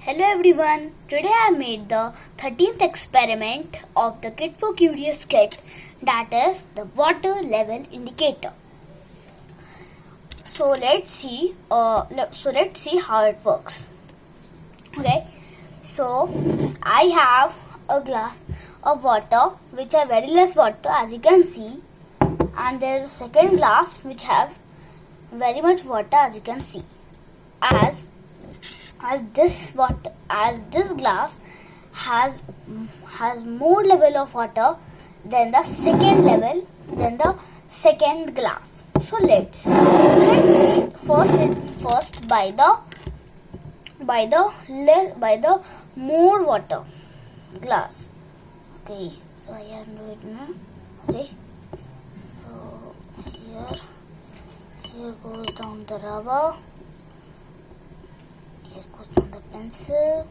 Hello everyone, today I made the 13th experiment of the Kit for Curious kit, that is the water level indicator. So let's see how it works. Okay, so I have a glass of water which have very less water as you can see, and there is a second glass which have very much water as you can see. As this glass has more level of water than the second glass. So let's see first by the more water glass. Okay, so I am doing it now. Okay, so here goes down the rubber. Here goes down the pencil.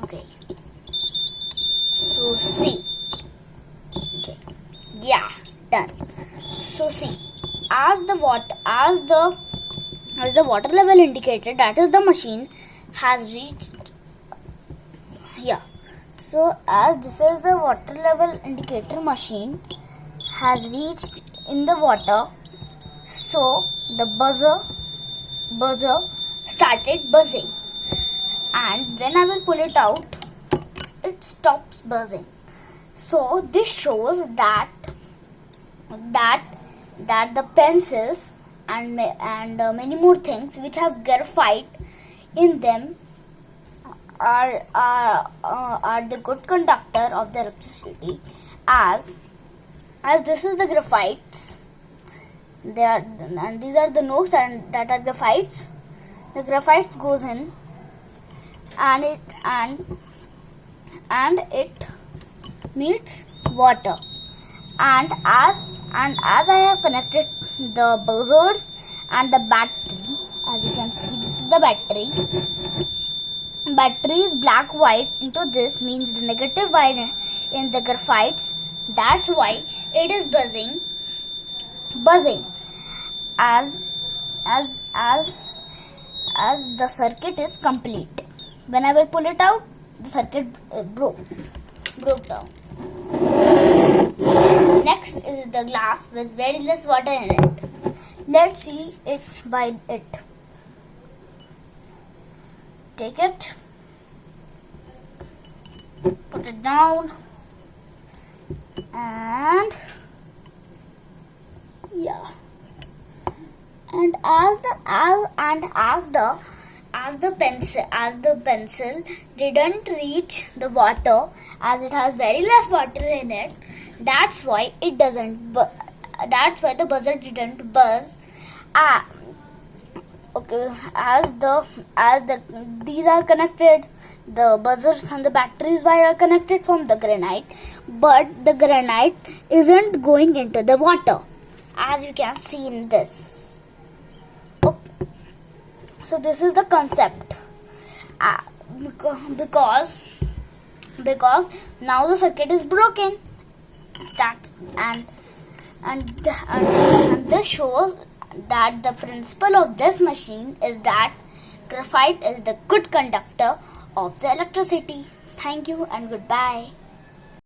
Okay. So see. Okay. Yeah, done. So see, as the water level indicator, that is the machine, has reached. Yeah. So as this is the water level indicator machine has reached in the water, so the buzzer started buzzing, and when I will pull it out, it stops buzzing. So this shows that the pencils and many more things which have graphite in them are the good conductor of the electricity, as this is the graphites. And these are the nodes, and that are graphites. The graphites goes in, and it meets water. And as I have connected the buzzers and the battery, as you can see, this is the battery. Battery is black white into this, means the negative wire in the graphites. That's why it is buzzing as the circuit is complete. When I will pull it out, the circuit broke down. Next is the glass with very less water in it. Let's see it by it. Take it, put it down, and yeah. And as the pencil didn't reach the water, as it has very less water in it, that's why it doesn't. That's why the buzzer didn't buzz. Okay, these are connected, the buzzers and the batteries wire are connected from the granite, but the granite isn't going into the water, as you can see in this. Okay. So this is the concept, because now the circuit is broken. And this shows that the principle of this machine is that graphite is the good conductor of the electricity. Thank you and goodbye.